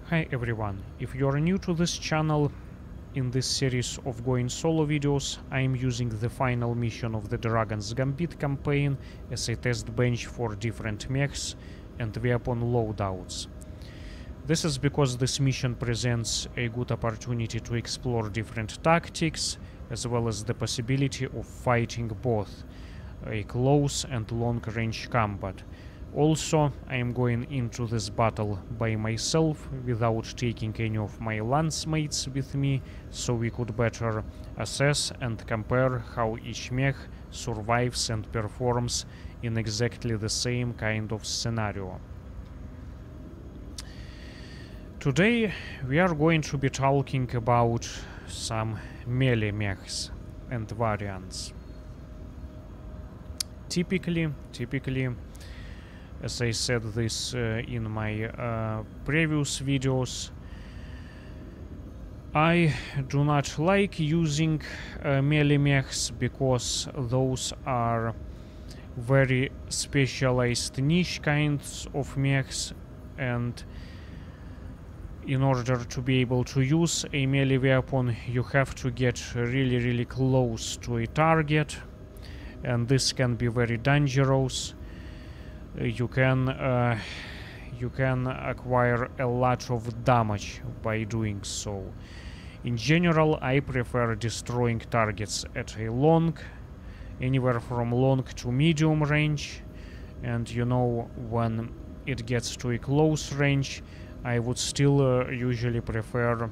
Hi everyone, if you are new to this channel, in this series of going solo videos, I am using the final mission of the Dragon's Gambit campaign as a test bench for different mechs and weapon loadouts. This is because this mission presents a good opportunity to explore different tactics, as well as the possibility of fighting both a close and long-range combat. Also, I am going into this battle by myself without taking any of my Lancemates with me, so we could better assess and compare how each mech survives and performs in exactly the same kind of scenario. Today we are going to be talking about some melee mechs and variants. Typically, as I said this in my previous videos, I do not like using melee mechs because those are very specialized niche kinds of mechs, and in order to be able to use a melee weapon you have to get really close to a target, and this can be very dangerous. You can acquire a lot of damage by doing so. In general, I prefer destroying targets at a anywhere from long to medium range, and you know, when it gets to a close range, I would still usually prefer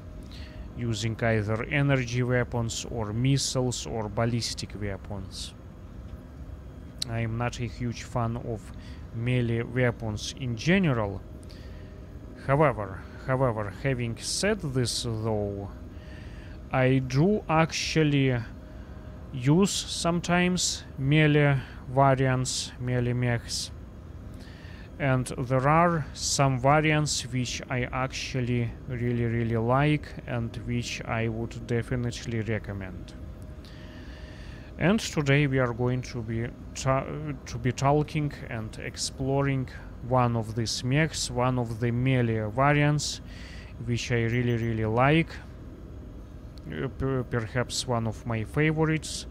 using either energy weapons or missiles or ballistic weapons. I am not a huge fan of melee weapons in general. However, having said this though, I do actually use sometimes melee variants, melee mechs, and there are some variants which I actually really like and which I would definitely recommend. And today we are going to be talking and exploring one of these mechs, one of the melee variants, which I really like. Perhaps one of my favorites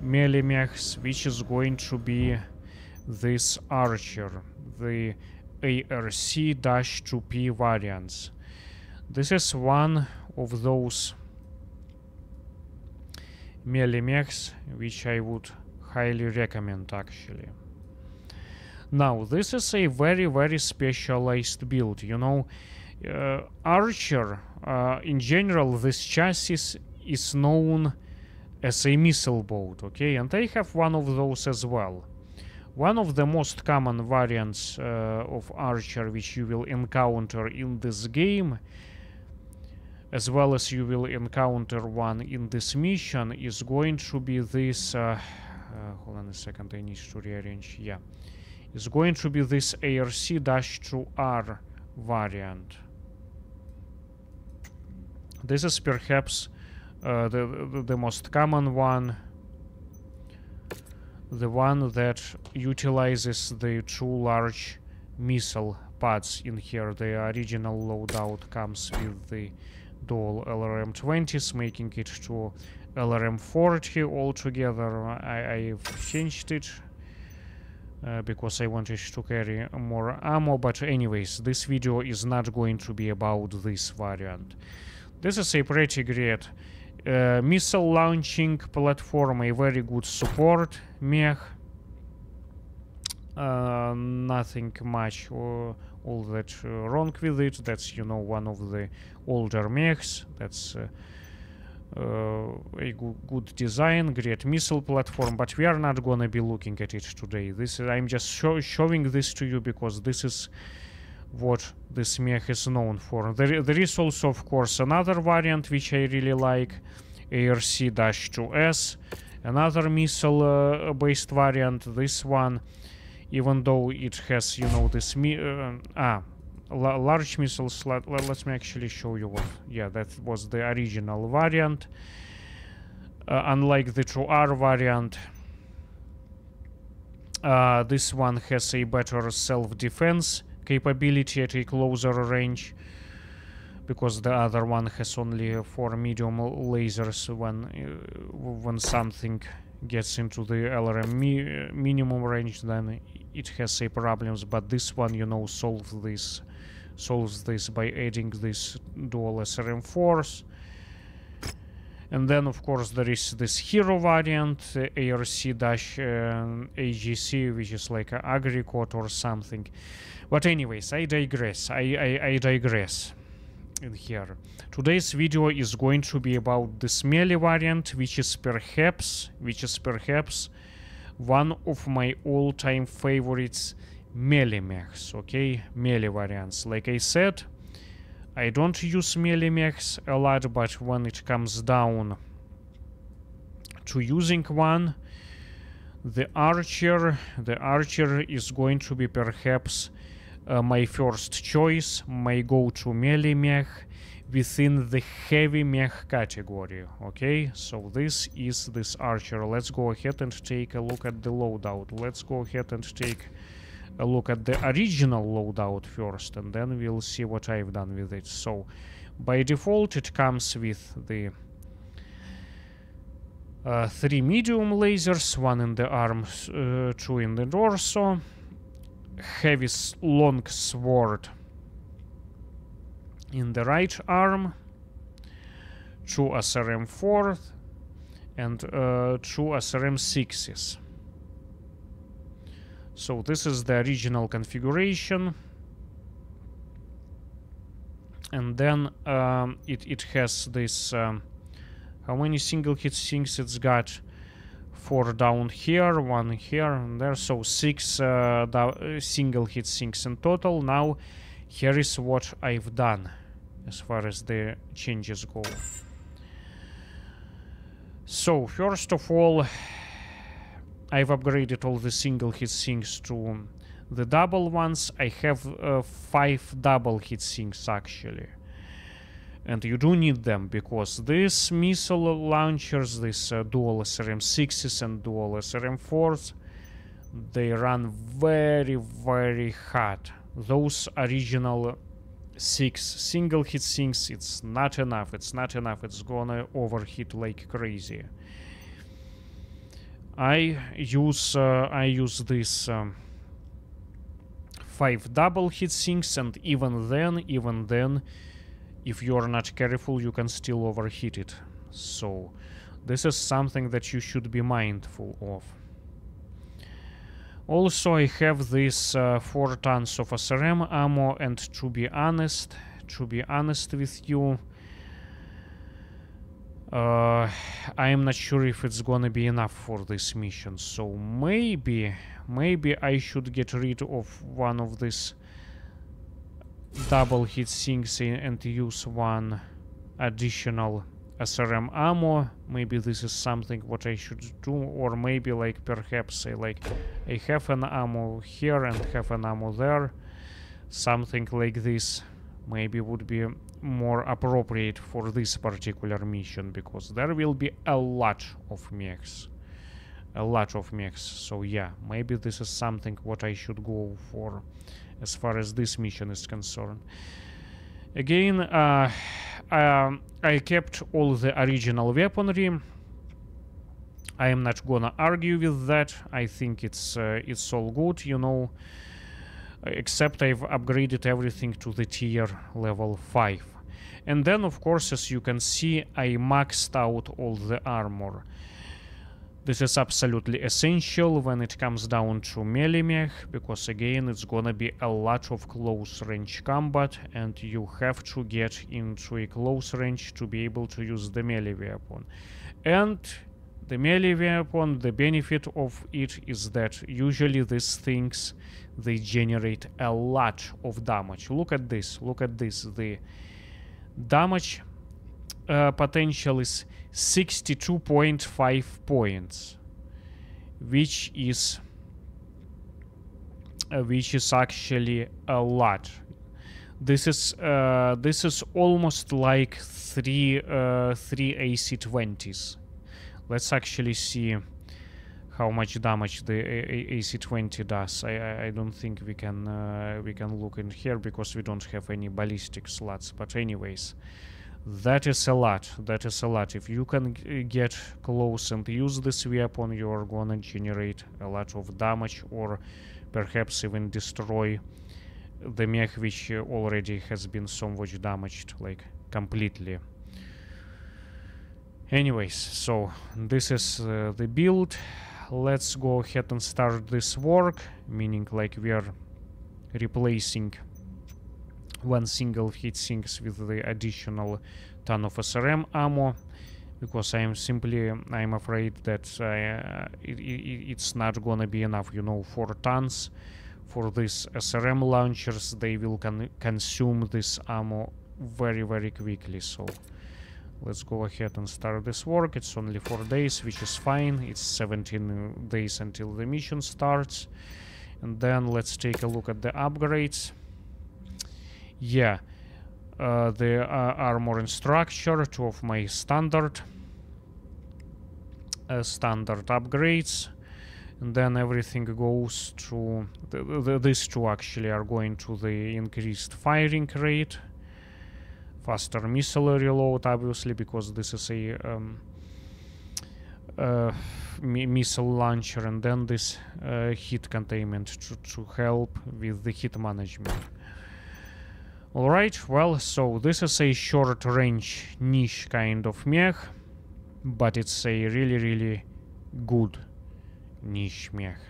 melee mechs, which is going to be this Archer, the ARC-2P variants. This is one of those melee mechs which I would highly recommend actually. Now, this is a very specialized build, you know. Archer, in general, this chassis is known as a missile boat, okay, and I have one of those as well. One of the most common variants of Archer which you will encounter in this game, as well as you will encounter one in this mission, is going to be this hold on a second, I need to rearrange. Yeah, it's going to be this ARC-2R variant. This is perhaps the most common one, the one that utilizes the two large missile pods in here. The original loadout comes with the dual LRM-20s, making it to LRM-40 altogether. I've changed it because I wanted to carry more ammo, but anyways, this video is not going to be about this variant. This is a pretty great missile launching platform, a very good support mech. Nothing much all that wrong with it. That's, you know, one of the older mechs. That's a good design, great missile platform, but we are not gonna be looking at it today. I'm just showing this to you because this is what this mech is known for. There is also, of course, another variant which I really like, ARC-2S, another missile based variant. This one, even though it has, you know, this large missiles, let me actually show you what. Yeah, that was the original variant. Unlike the 2R variant, this one has a better self-defense capability at a closer range. because the other one has only 4 medium lasers when something gets into the LRM minimum range, then it has a problems. But this one, you know, solves this by adding this dual SRM force. And then of course there is this hero variant, ARC-AGC, which is like an agricot or something. But anyways, I digress. I digress in here. Today's video is going to be about this melee variant, which is perhaps one of my all-time favorites melee mechs. Okay, melee variants. Like I said, I don't use melee mechs a lot, but when it comes down to using one, the archer is going to be perhaps my first choice, my go-to melee mech within the heavy mech category. Okay, so this is this archer. Let's go ahead and take a look at the loadout. Let's go ahead and take a look at the original loadout first, and then we'll see what I've done with it. So by default it comes with the 3 medium lasers, 1 in the arms, 2 in the torso, heavy long sword in the right arm, 2 SRM 4s and 2 SRM 6s. So this is the original configuration, and then it has this how many single hit sinks it's got? 4 down here, 1 here and there, so 6 single hit sinks in total. Now here is what I've done as far as the changes go. So first of all, I've upgraded all the single hit sinks to the double ones. I have 5 double hit sinks actually, and you do need them because these missile launchers, these dual SRM 6s and dual SRM 4s, they run very hot. Those original 6 single hit sinks, it's not enough. It's gonna overheat like crazy. I use this 5 double hit sinks, and even then, if you're not careful, you can still overheat it. So this is something that you should be mindful of. Also, I have this 4 tons of SRM ammo, and to be honest with you, I am not sure if it's gonna be enough for this mission. So maybe I should get rid of one of these double hit sinks and use one additional SRM ammo. Maybe this is something what I should do, or maybe like perhaps I have an ammo here and have an ammo there. Something like this maybe would be more appropriate for this particular mission, because there will be a lot of mechs. So yeah, maybe this is something what I should go for as far as this mission is concerned. Again, I kept all the original weaponry. I am not gonna argue with that. I think it's all good, you know, except I've upgraded everything to the tier level 5. And then of course, as you can see, I maxed out all the armor. This is absolutely essential when it comes down to melee mech, because again it's gonna be a lot of close range combat, and you have to get into a close range to be able to use the melee weapon. And the melee weapon, the benefit of it is that usually these things, they generate a lot of damage. Look at this, the damage potential is 62.5 points, which is actually a lot. This is almost like 3 AC-20s. Let's actually see how much damage the AC-20 does. I don't think we can look in here because we don't have any ballistic slots. But anyways, that is a lot. That is a lot. If you can get close and use this weapon, you are gonna generate a lot of damage, or perhaps even destroy the mech which already has been so much damaged, like completely. Anyways, so this is the build. Let's go ahead and start this work, meaning like we are replacing one single heatsinks with the additional ton of SRM ammo, because I'm afraid that it's not gonna be enough, you know, 4 tons for these SRM launchers. They will consume this ammo very, very quickly. So let's go ahead and start this work. It's only 4 days, which is fine. It's 17 days until the mission starts. And then let's take a look at the upgrades. Yeah, the armor and structure, 2 of my standard upgrades. And then everything goes to... these 2 actually are going to the increased firing rate. Faster missile reload, obviously, because this is a missile launcher, and then this heat containment to help with the heat management. Alright, well, so this is a short-range niche kind of mech, but it's a really, really good niche mech.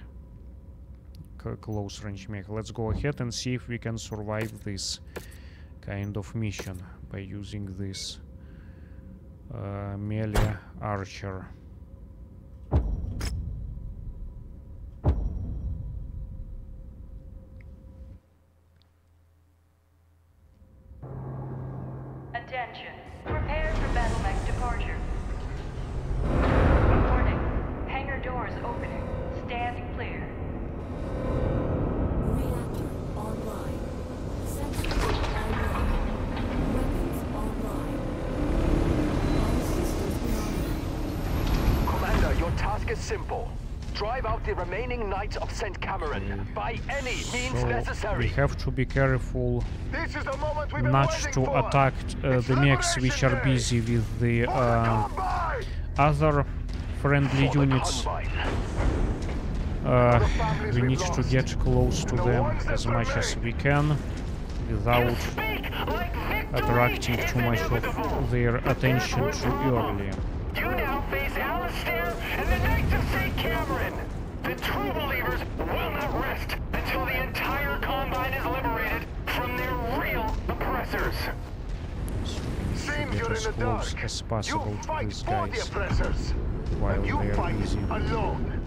Close-range mech. Let's go ahead and see if we can survive this kind of mission by using this melee archer. Attention. Prepare for battle mech departure. Warning. Hangar doors opening. Stand clear. Reactor online. Sensors online. Weapons online. All systems online. Commander, your task is simple. Drive out the remaining Knights of St. Cameron by any means necessary. We have to be careful This is the moment we've been not waiting to for. attack the mechs which are busy with the other friendly units. We need to get close to them as much as we can without attracting too much of their attention too early. You now face Alistair and the Knights of St. Cameron. The true believers will not rest until the entire Combine is liberated from their real oppressors. So we need to get as close as possible to these guys oppressors. while they are busy. Alone.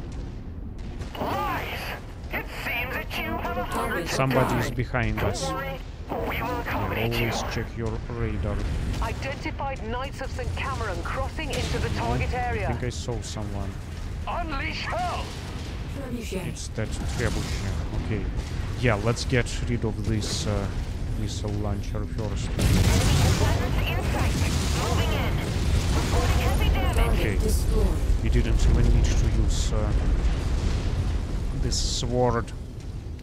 Lies! It seems that you have a heart. Somebody is behind us. Don't worry, we will Yeah, accommodate you. always check your radar. Identified Knights of St. Cameron crossing into the No, target I area. think I saw someone. Unleash hell! Trebuchet. It's that trebuchet. Okay. Yeah, let's get rid of this missile launcher first. Okay. Destroyed. We didn't even need to use this sword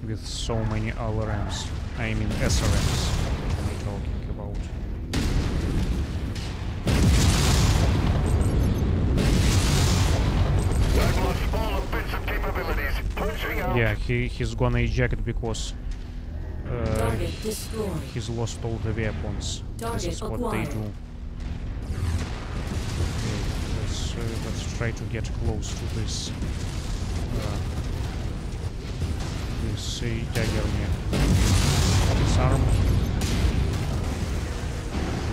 with so many LRMs. I mean SRMs. What am I talking about? I've lost all of Bishop's capabilities. Pushing out. Yeah, he's gonna eject because Target destroyed. he's lost all the weapons. This Target is what they acquired. do. Okay, let's try to get close to this dagger mech. Disarm.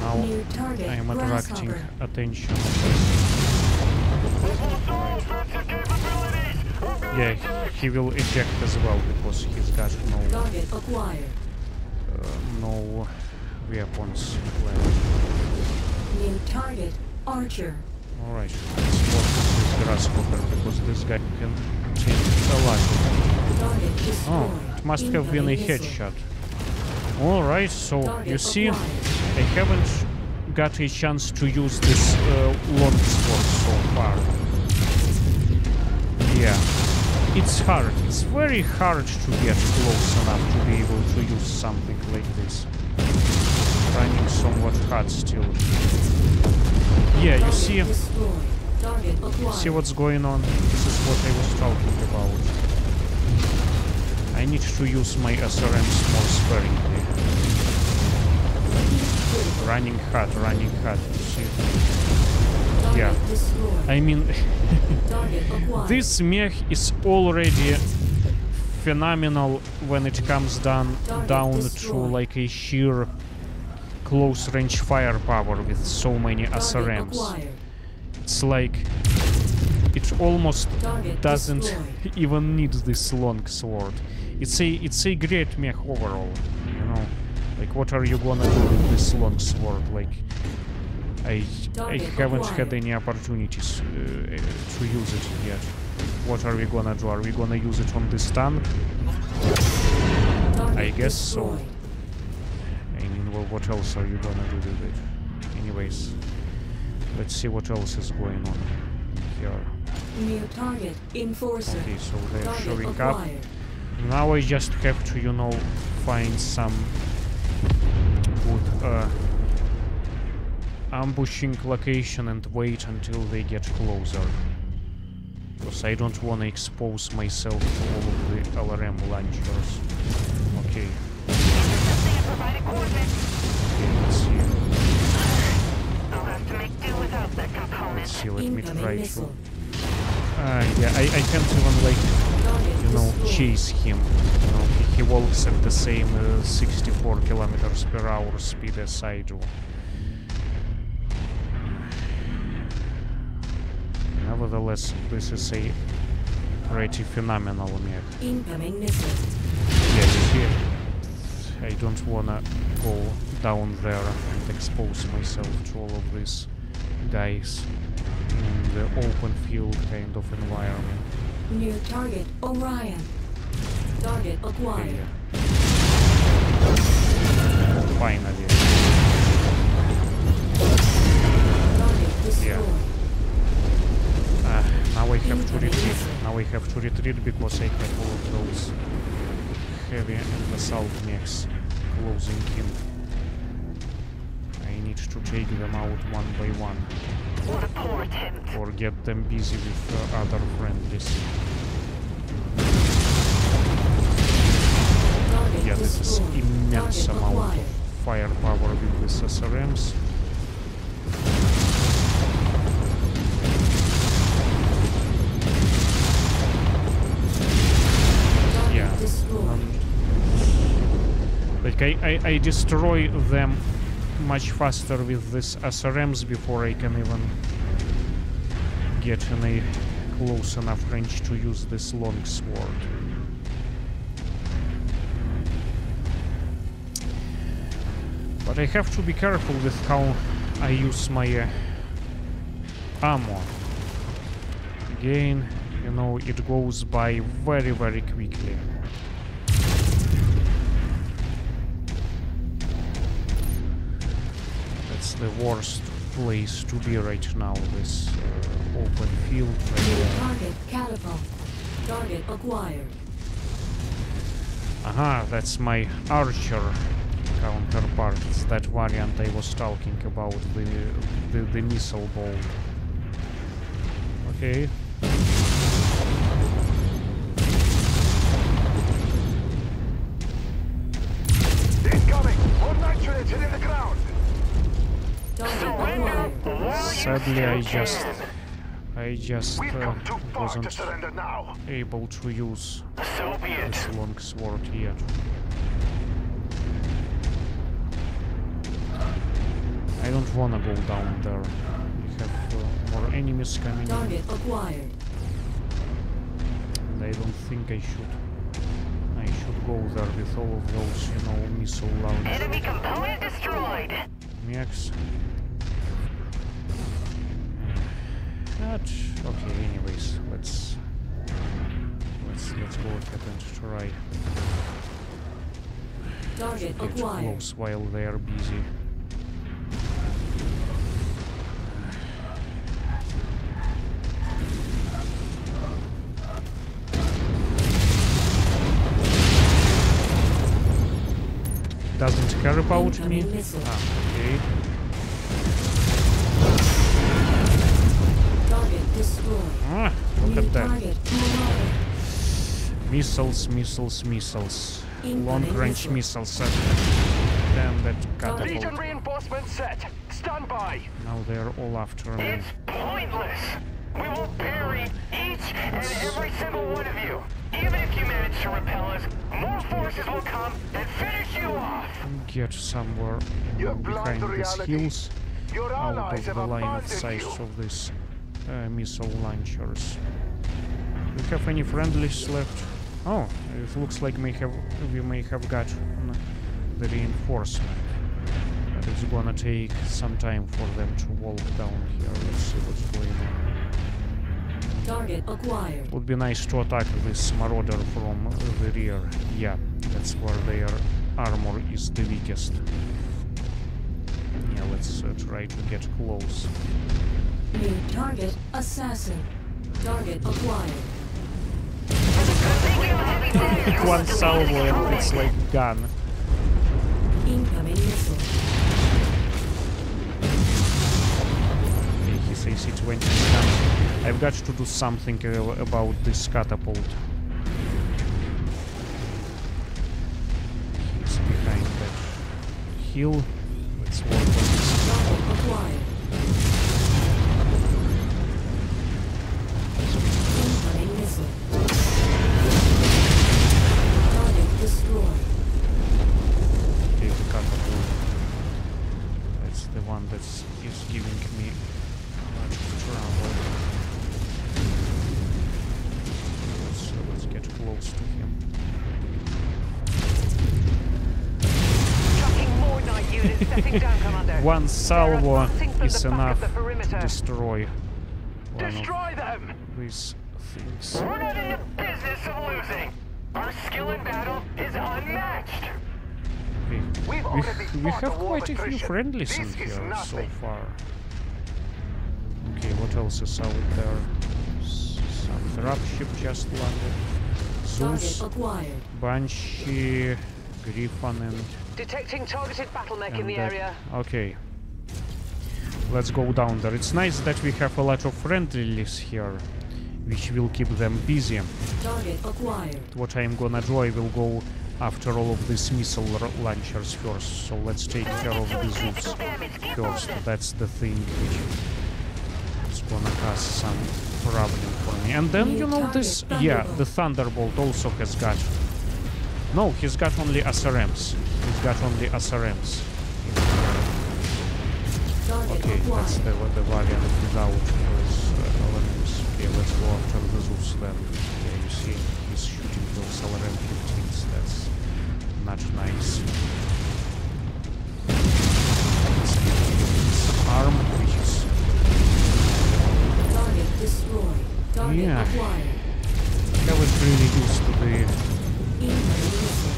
Now New target. I am attracting Grasshopper. attention. Yeah, he will eject as well because he's got Target acquired. no weapons left. New target. Archer. Alright, let's work with this grasshopper because this guy can change a lot. Target destroyed. Oh, it must have been a Incoming missile. headshot. Alright, so Target you see, acquired. I haven't got a chance to use this long sword so far. Yeah, it's hard. It's very hard to get close enough to be able to use something like this. Running somewhat hard still. Yeah, you see what's going on? This is what I was talking about. I need to use my SRMs more sparingly. Running hard, you see. Yeah, I mean, this mech is already phenomenal when it comes down to like a sheer close range firepower with so many SRMs. It's like it almost doesn't even need this long sword. It's a great mech overall, you know. Like, what are you gonna do with this long sword? Like, I haven't had any opportunities to use it yet. What are we gonna do? Are we gonna use it on this tank? I guess so. I mean, well, what else are you gonna do with it? Anyways, let's see what else is going on here. New target, Enforcer. Okay, so they're showing up. Now I just have to, you know, find some good ambushing location and wait until they get closer. Because I don't want to expose myself to all of the LRM launchers. Okay. Okay, let's see. Let's see, let me try to... yeah, I can't even, like, you know, chase him. You know, he walks at the same 64 kilometers per hour speed as I do. Nevertheless, this is a pretty phenomenal mech. Incoming missile. Yeah, you see, I don't wanna go down there and expose myself to all of these guys in the open field kind of environment. New target, Orion. Target acquired. Okay, finally. Target destroyed. Yeah. Now I have to retreat. Now I have to retreat because I have all of those heavy and assault mechs closing in. I need to take them out one by one. What a poor attempt. Or get them busy with other friendlies. Yeah, this is immense amount of firepower with these SRMs. Yeah. Like I destroy them much faster with these SRMs before I can even get in a close enough range to use this long sword. But I have to be careful with how I use my ammo. Again, you know, it goes by very, very quickly. That's the worst place to be right now, this open field. Target catapult. Target acquired. Aha, that's my archer counterpart. It's that variant I was talking about, the missile bolt. Okay. Incoming! More nitrogen in the ground! Sadly, I just wasn't able to use this long sword yet. I don't wanna go down there. We have more enemies coming in. Target acquired. And I don't think I should go there with all of those, you know, missile launchers. Enemy component destroyed. Mechs. Okay, anyways, let's go ahead and try Target to get acquired. close while they are busy. care about me. Incoming missile. Okay. Target destroyed. Ah, look New at that. target Orion. Missiles, missiles, missiles. Incoming Long-range missile. missiles. Damn that Legion catapult. reinforcements set. Stand by. Now they're all after me. It's pointless. We will bury each and every single one of you. Even if you manage to repel us, more forces will come and finish you off. Get somewhere You're blind behind to these reality. hills, Your out allies of have the line of abandoned sight you. of these missile launchers. Do we have any friendlies left? Oh, it looks like we may have got the reinforcement. But it's gonna take some time for them to walk down here. Let's see what's going on. Target acquired. Would be nice to attack this marauder from the rear. Yeah, that's where their armor is the weakest. Yeah, let's try to get close. New target assassin. Target acquired. One salvo and it's like gun. Incoming missile. Okay, his AC-20 is done. I've got to do something about this catapult. He's behind that hill. Let's work on this. Target acquired. Incoming missile. Target destroyed. Okay, the catapult. That's the one that is giving me much trouble. Let's get close to him. Tracking more night units setting down, Commander. One salvo advancing from is the back of enough the perimeter. to destroy one Destroy them. of these things. We're not in the business of losing. Our skill in battle is unmatched. Okay. We've already We fought have a war quite a of few attrition. friendlies in This is here so nothing. far. Okay, what else is out there? Some dropship just landed. Target Zeus, acquired. Banshee, Griffon, and Detecting targeted battle mech in the that- area. Okay. Let's go down there. It's nice that we have a lot of friendlies here, which will keep them busy. Target acquired. What I'm gonna do, I will go after all of these missile launchers first. So let's take care of the Zeus first. That's the thing which is gonna cause some problem for me. And then, you know, this... Yeah, the Thunderbolt also has got... No, he's got only SRMs. He's got only SRMs. Target Okay, that's acquired. the variant without those LRMs. Okay, let's go after the Zeus then. Yeah, you see, he's shooting those LRM-15s. That's not nice. Let's get this arm, which is... Target destroyed. Target Yeah. acquired. I was really used to Incoming missile.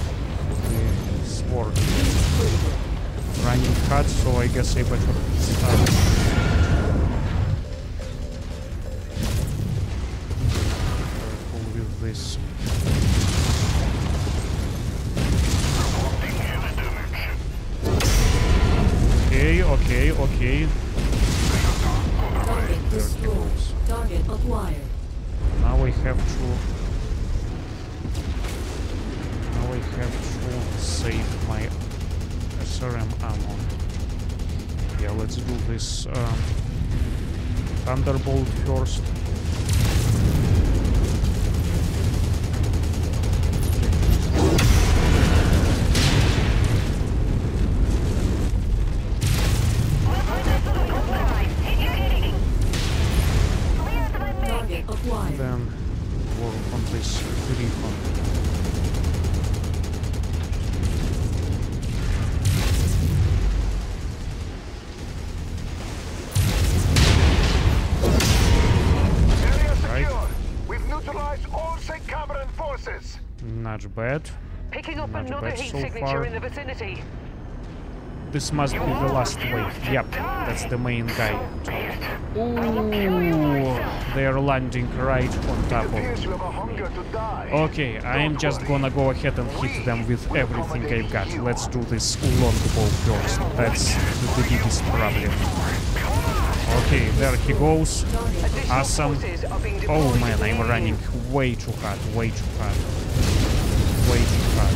the sword Critical. running cut, so I guess I better start. Careful with this. Okay. Target There he destroyed. goes. Target acquired. Now I have to save my SRM ammo. Yeah, let's do this Thunderbolt first. Target acquired. Then work on this Griffon. Area Right. secure. We've neutralized all St. Cameron forces. Not bad. Picking up Not another bad heat so signature far. in the vicinity. This must be the last wave. Yep, that's the main guy. Ooh, they are landing right on top of Appears me. you have a hunger to die. Okay, I am just gonna go ahead and hit them with everything I've got. Let's do this longbow first. That's the biggest problem. Okay, there he goes. Awesome. Oh man, I'm running way too hard, way too hard. Way too hard.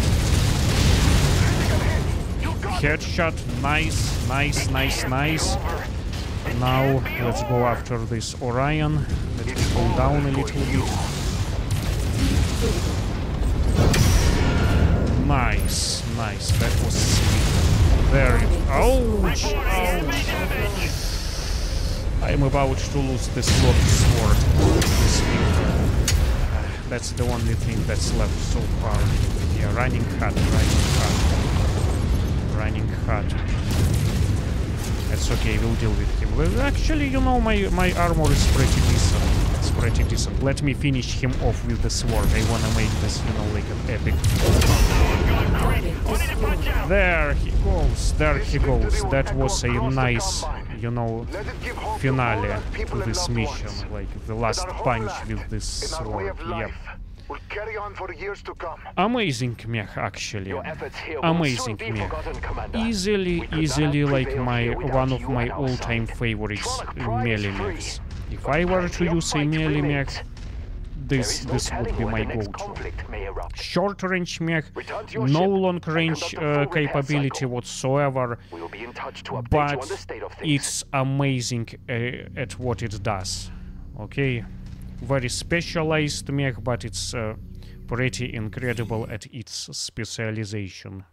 Headshot, nice, nice, nice, nice. Now let's go after this Orion. Let's go down a little bit. Nice, nice. That was sweet. Very. Ouch! Ouch! I'm about to lose this long sword. This finger. That's the only thing that's left so far. Yeah, running hard, running hard. Running hard. That's okay, we'll deal with him. Well, actually, you know, my armor is pretty decent. It's pretty decent. Let me finish him off with the sword. I wanna make this, you know, like an epic. There he goes. There he goes. That was a nice, you know, finale to this mission. Like the last punch with this sword. Yep. Will carry on for years to come. Amazing mech, actually. Your efforts here will Amazing soon be mech. forgotten, Commander. Easily, We could easily not like prevail my here without one of you my at our all-time side. favorites Tronic Pride melee is free. mechs. If I were to use a melee mech, this would be my go-to. Conflict may erupt. Short range mech, Return to your no ship long and range conduct a full repair capability cycle. whatsoever, We will be in touch to update you on but the state of things. it's amazing at what it does. Okay, very specialized mech, but it's pretty incredible at its specialization.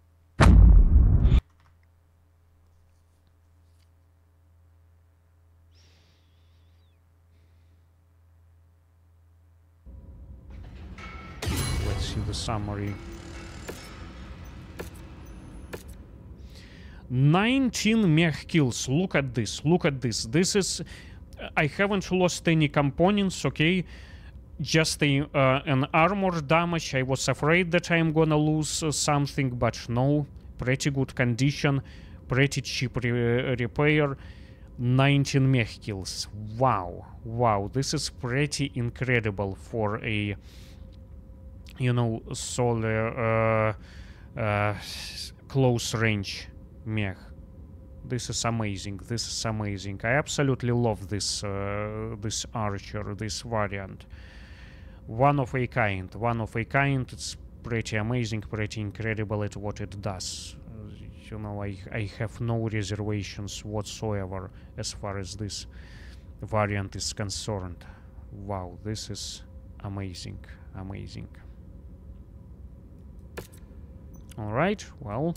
Let's see the summary. 19 mech kills. Look at this. Look at this. This is... I haven't lost any components, okay? Just an armor damage. I was afraid that I'm gonna lose something, but no. Pretty good condition. Pretty cheap repair. 19 mech kills. Wow. Wow. This is pretty incredible for a... you know, solo close range mech. This is amazing. This is amazing. I absolutely love this this archer, this variant. One of a kind. One of a kind. It's pretty amazing, pretty incredible at what it does. You know, I have no reservations whatsoever as far as this variant is concerned. Wow, this is amazing. Amazing. Alright, well,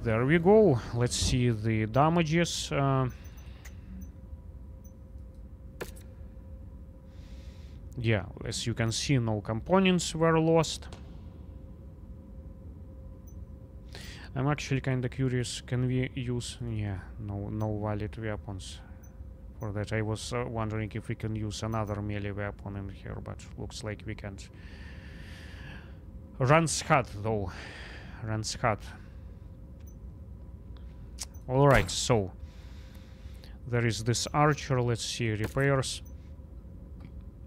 there we go. Let's see the damages. Yeah, as you can see, no components were lost. I'm actually kind of curious, can we use... yeah, no valid weapons. For that I was wondering if we can use another melee weapon in here, but looks like we can't. Runs hot though. Runs hot. Alright, so there is this archer. Let's see, repairs.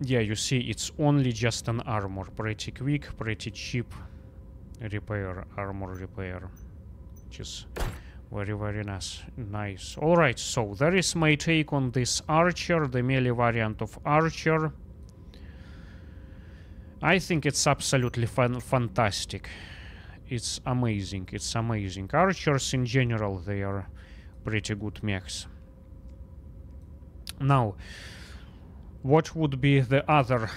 Yeah, you see, it's only just an armor. Pretty quick, pretty cheap repair, armor repair. Which is very, very nice. Nice. Alright, so there is my take on this archer, the melee variant of archer. I think it's absolutely fantastic. It's amazing. It's amazing. Archers in general, they are pretty good mechs. Now, what would be the other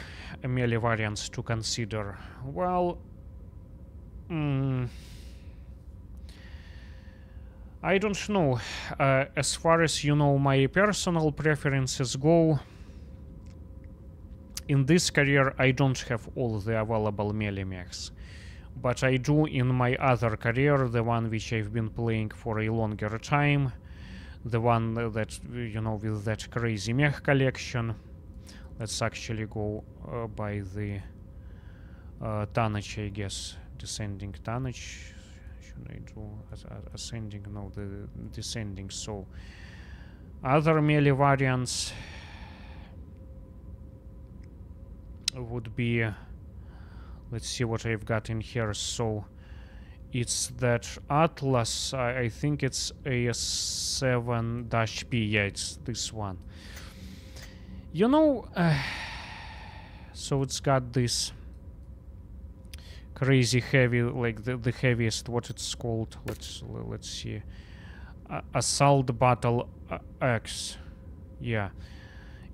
melee variants to consider? Well, I don't know. As far as, you know, my personal preferences go, in this career I don't have all the available melee mechs. But I do in my other career, the one which I've been playing for a longer time. The one that, you know, with that crazy mech collection. Let's actually go by the tonnage, I guess. Descending tonnage. should I do? Ascending? No, the descending. So other melee variants would be, let's see what I've got in here. So it's that Atlas, I think it's AS7-P. Yeah, it's this one. You know, so it's got this crazy heavy, like the heaviest, what it's called. Let's see. Assault Battle Axe. Yeah.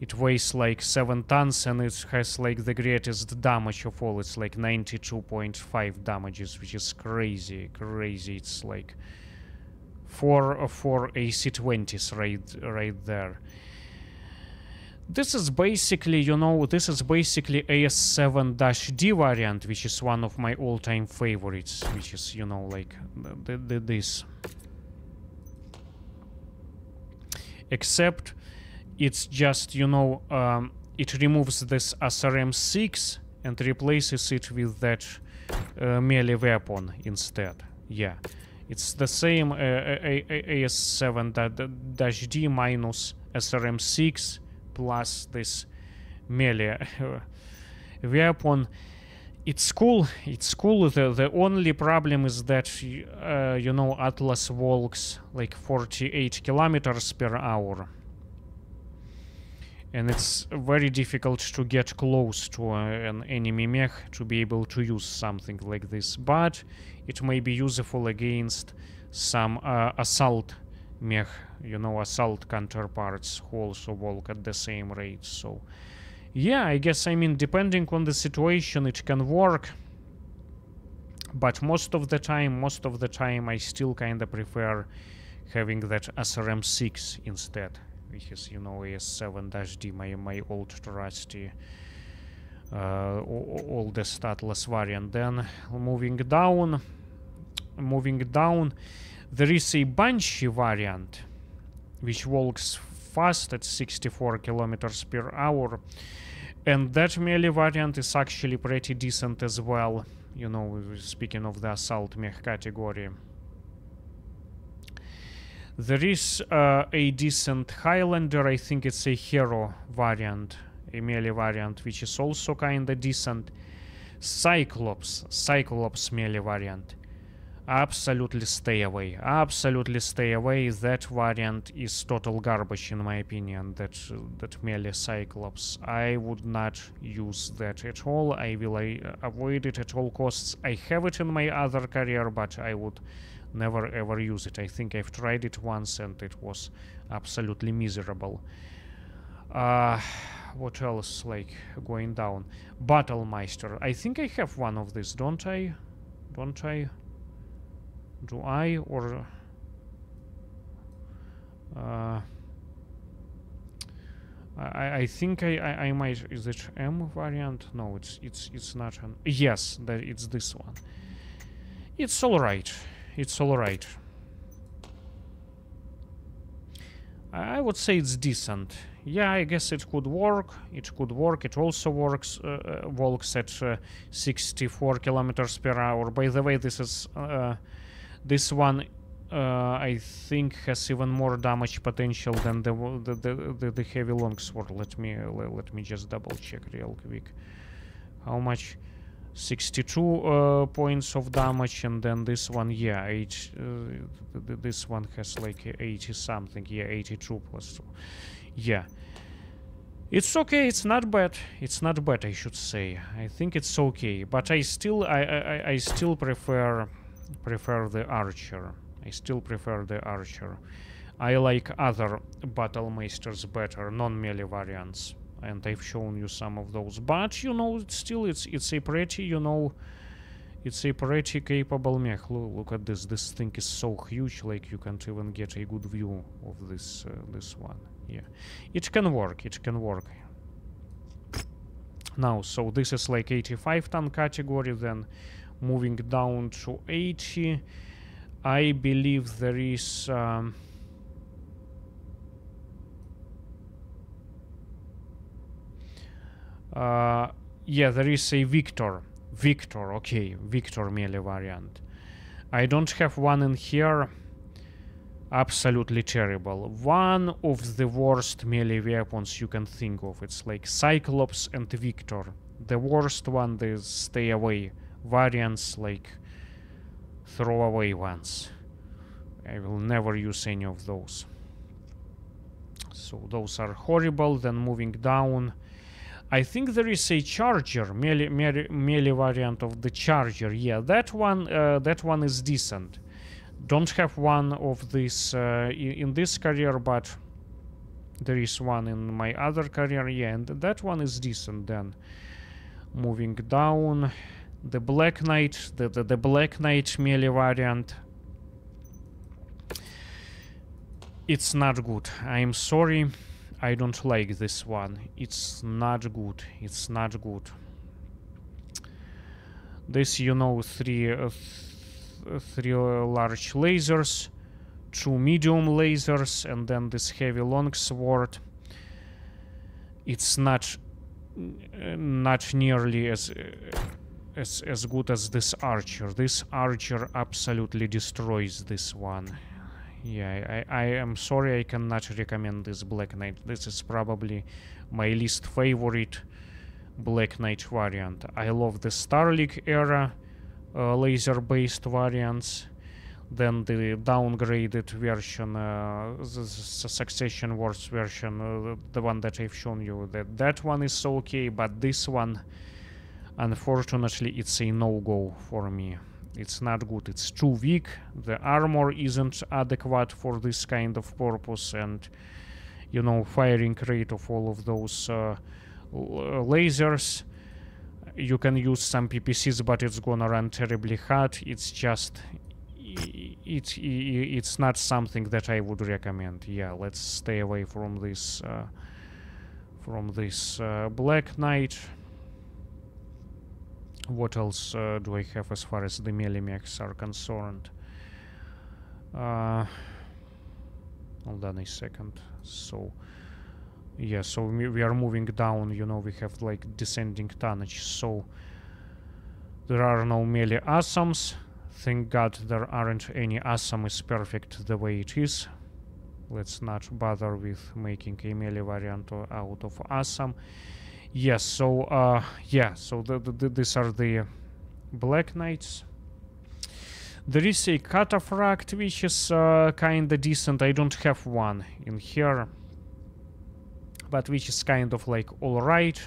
It weighs like 7 tons and it has like the greatest damage of all. It's like 92.5 damages, which is crazy. It's like 4 AC-20s right there. This is basically, you know, this is basically AS7-D variant, which is one of my all-time favorites, which is, you know, like this. Except it's just, you know, it removes this SRM-6 and replaces it with that melee weapon instead. Yeah, it's the same AS7-D minus SRM-6 plus this melee weapon. It's cool. The only problem is that, you know, Atlas walks like 48 kilometers per hour. And it's very difficult to get close to an enemy mech to be able to use something like this. But it may be useful against some assault mech, you know, assault counterparts who also walk at the same rate. So, yeah, I guess, I mean, depending on the situation, it can work. But most of the time, I still kind of prefer having that SRM-6 instead. Which is, you know, AS7-D, my old trusty oldest Atlas variant. Then moving down, there is a Banshee variant, which walks fast at 64 kilometers per hour, and that melee variant is actually pretty decent as well. You know, speaking of the assault mech category. There is a decent Highlander, I think it's a hero variant, a melee variant, which is also kinda decent. Cyclops melee variant. Absolutely stay away. That variant is total garbage in my opinion, that melee Cyclops. I would not use that at all. I will avoid it at all costs. I have it in my other career, but I would never ever use it. I think I've tried it once and it was absolutely miserable. What else, like, going down? Battlemeister. I think I have one of these, don't I? Do I? Or I think I might. Is it M variant? No, it's not an. Yes, it's this one. It's all right. I would say it's decent. Yeah, I guess it could work. It also works. Walks at 64 kilometers per hour. By the way, this is this one. I think has even more damage potential than the heavy longsword. Let me just double check real quick. How much? 62 points of damage, and then this one, yeah, this one has like 80 something. Yeah, 82 plus 2. Yeah, it's okay. It's not bad. I should say. I think it's okay, but I still prefer the archer. I like other Battlemeisters better, non-melee variants, and I've shown you some of those. But you know, it's a pretty, you know, it's a pretty capable mech. Look at this. This thing is so huge, like you can't even get a good view of this this one. Yeah, it can work. Now, so this is like 85 ton category. Then moving down to 80. I believe there is yeah, there is a Victor melee variant. I don't have one in here. Absolutely terrible. One of the worst melee weapons you can think of. It's like Cyclops and Victor. The worst one is stay away variants, like throwaway ones. I will never use any of those. So those are horrible. Then moving down, I think there is a charger, melee variant of the charger. Yeah, that one is decent. Don't have one of this in this career, but there is one in my other career. Yeah, and that one is decent. Then moving down, the Black Knight, the Black Knight melee variant. It's not good. I'm sorry. I don't like this one. It's not good. It's not good. This, you know, three large lasers, 2 medium lasers, and then this heavy longsword. It's not nearly as good as this archer. This archer absolutely destroys this one. Yeah, I am sorry, I cannot recommend this Black Knight. This is probably my least favorite Black Knight variant. I love the Starlink era laser-based variants. Then the downgraded version, the Succession Wars version, the one that I've shown you. That one is okay, but this one, unfortunately, it's a no-go for me. It's not good. It's too weak. The armor isn't adequate for this kind of purpose, and you know, firing rate of all of those lasers. You can use some PPCs, but it's gonna run terribly hard. It's just, it's not something that I would recommend. Yeah, let's stay away from this Black Knight. What else do I have as far as the melee mechs are concerned? Hold on a second. So, yeah, so we are moving down, you know, we have like descending tonnage. So, there are no melee awesomes. Thank God there aren't any. Awesome is perfect the way it is. Let's not bother with making a melee variant out of awesome. Yes, so yeah, so these are the Black Knights. There is a Cataphract, which is kinda decent. I don't have one in here, but which is kind of like alright.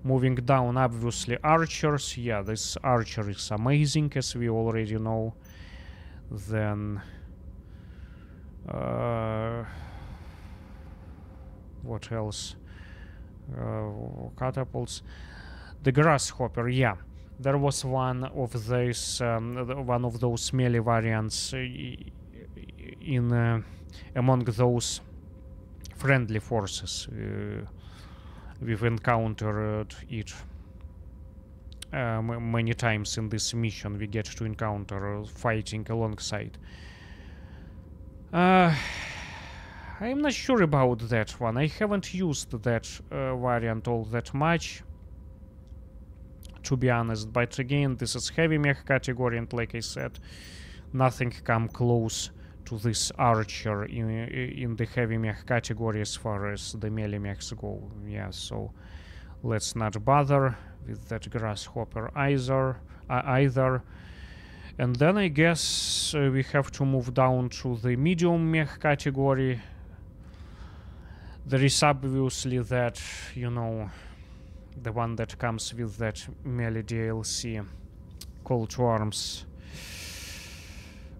Moving down, obviously, archers. Yeah, this archer is amazing, as we already know. Then what else? Catapults. The Grasshopper, yeah, there was one of those melee variants in among those friendly forces. We've encountered it many times in this mission. We get to encounter fighting alongside. I'm not sure about that one. I haven't used that variant all that much, to be honest. But again, this is heavy mech category, and like I said, nothing come close to this archer in the heavy mech category as far as the melee mechs go. Yeah, so let's not bother with that Grasshopper either. And then I guess we have to move down to the medium mech category. There is obviously that, you know, the one that comes with that melee DLC, Call to Arms.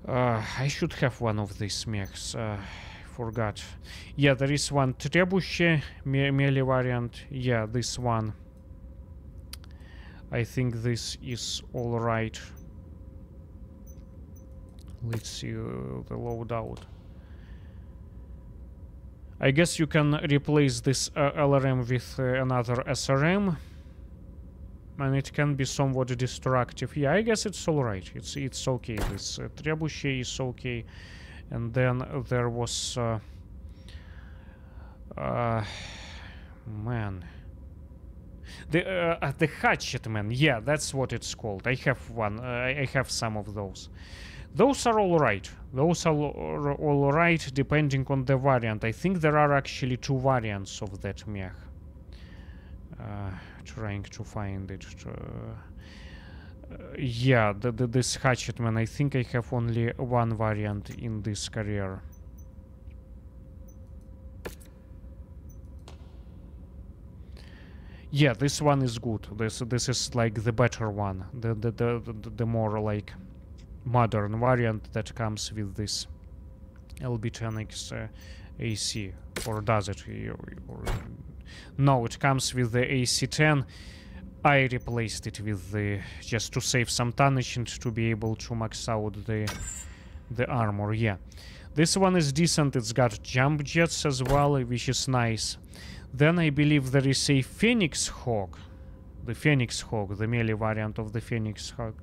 I should have one of these mechs. Forgot. Yeah, there is one Trebuchet melee variant. Yeah, this one. I think this is all right. Let's see the loadout. I guess you can replace this LRM with another SRM, and it can be somewhat destructive. Yeah, I guess it's alright. It's okay. This Trebuchet is okay. And then there was man, The hatchetman, yeah, that's what it's called. I have one. I have some of those. Those are all right. Those are all right, depending on the variant. I think there are actually 2 variants of that mech. Trying to find it. Yeah, this hatchetman. I think I have only 1 variant in this career. Yeah, this one is good. This is like the better one, the more like modern variant that comes with this LB10X AC, or does it? Or no, it comes with the AC10. I replaced it with the just to save some tonnage and to be able to max out the armor. Yeah, this one is decent. It's got jump jets as well, which is nice. Then I believe there is a Phoenix Hawk, the melee variant of the Phoenix Hawk,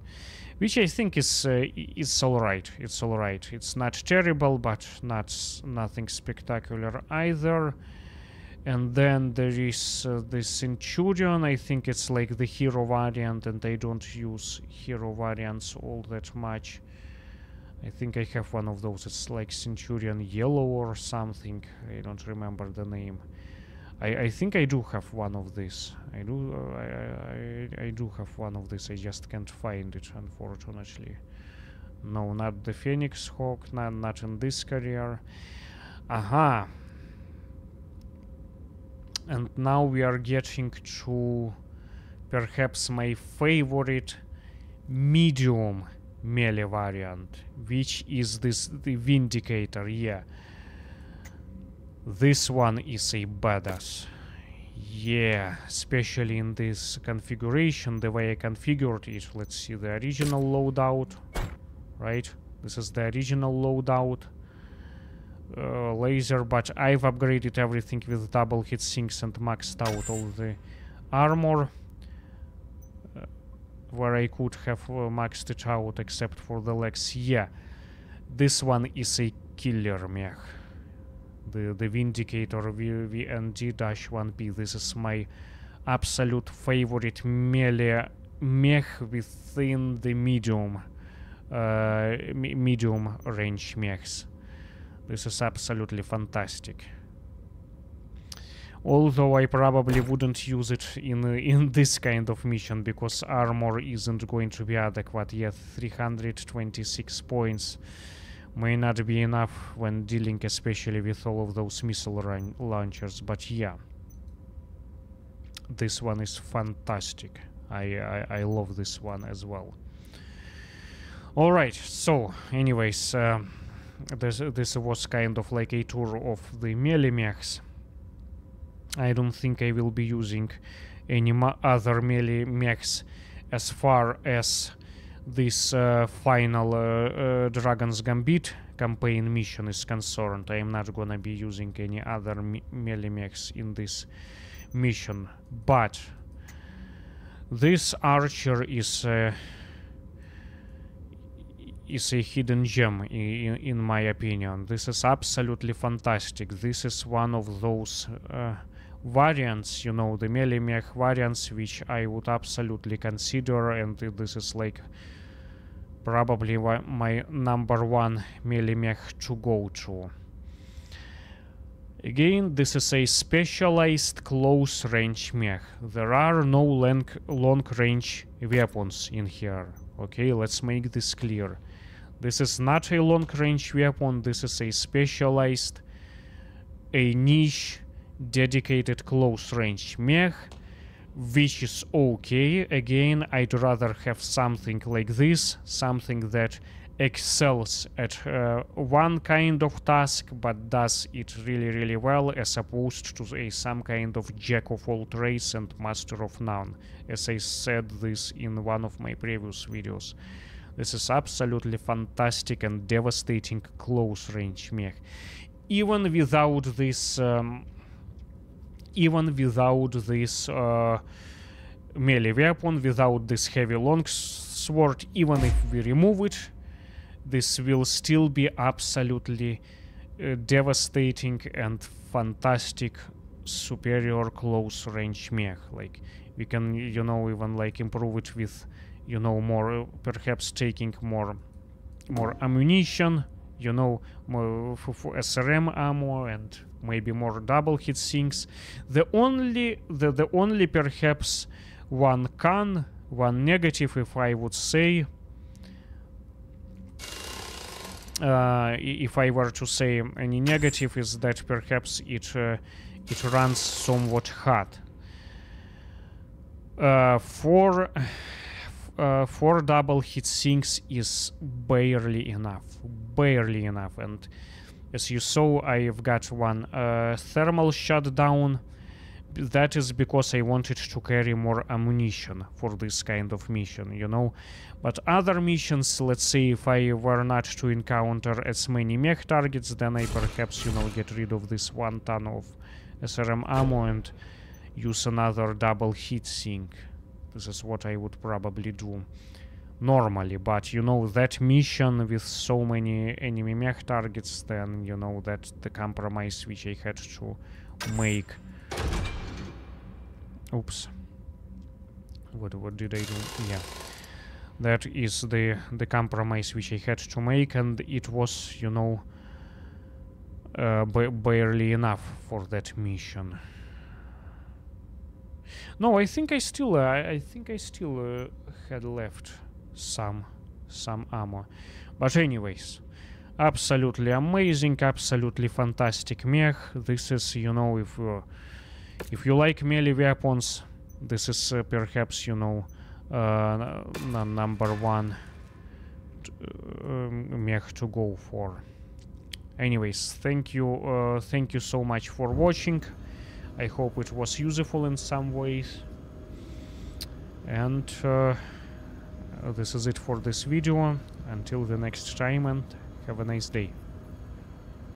which I think is all right. It's all right. It's not terrible, but nothing spectacular either. And then there is the Centurion. I think it's like the hero variant, and I don't use hero variants all that much. I think I have one of those. It's like Centurion Yellow or something. I don't remember the name. I think I do have one of these. I do have one of these. I just can't find it, unfortunately. No, not the Phoenix Hawk. Not in this career. Aha. And now we are getting to perhaps my favorite medium melee variant, which is the Vindicator. Yeah. This one is a badass. Yeah, especially in this configuration, the way I configured it. Let's see the original loadout, right? This is the original loadout. Laser, but I've upgraded everything with double hit sinks and maxed out all the armor where I could have maxed it out except for the legs. Yeah, this one is a killer mech. The Vindicator VND-1P. This is my absolute favorite melee mech within the medium range mechs. This is absolutely fantastic. Although I probably wouldn't use it in this kind of mission because armor isn't going to be adequate yet. 326 points may not be enough when dealing especially with all of those missile launchers, but yeah, this one is fantastic. I love this one as well. All right, so anyways, this was kind of like a tour of the melee mechs. I don't think I will be using any other melee mechs as far as this final Dragon's Gambit campaign mission is concerned. I am not gonna be using any other melee mechs in this mission, but this archer is a hidden gem in my opinion. This is absolutely fantastic. This is one of those variants, you know, the melee mech variants, which I would absolutely consider, and this is like probably my #1 melee mech to go to. Again, this is a specialized close range mech. There are no long range weapons in here. Okay, let's make this clear. This is not a long range weapon. This is a specialized, a niche dedicated close range mech, which is okay. Again, I'd rather have something like this, something that excels at one kind of task but does it really well, as opposed to some kind of jack of all trades and master of none, as I said this in one of my previous videos. This is absolutely fantastic and devastating close range mech. Even without this melee weapon, without this heavy longsword, even if we remove it, this will still be absolutely devastating and fantastic superior close range mech. Like, We can, you know, even like improve it with, you know, more, perhaps taking more ammunition, you know, more for SRM ammo, and maybe more double hit sinks. The only perhaps one negative, if I would say, if I were to say any negative, is that perhaps it runs somewhat hot. Four double hit sinks is barely enough, and as you saw, I've got one thermal shutdown. That is because I wanted to carry more ammunition for this kind of mission, you know. But other missions, let's say if I were not to encounter as many mech targets, then I perhaps, you know, get rid of this 1 ton of SRM ammo and use another double heat sink. This is what I would probably do normally, but you know, that mission with so many enemy mech targets, then you know that the compromise which I had to make. Oops. What did I do? Yeah. That is the compromise which I had to make, and it was, you know, barely enough for that mission. No, I think I still had left some ammo. But anyways, absolutely amazing, absolutely fantastic mech. This is, you know, if you like melee weapons, this is perhaps, you know, number one mech to go for. Anyways, thank you so much for watching. I hope it was useful in some ways. And this is it for this video. Until the next time, and have a nice day.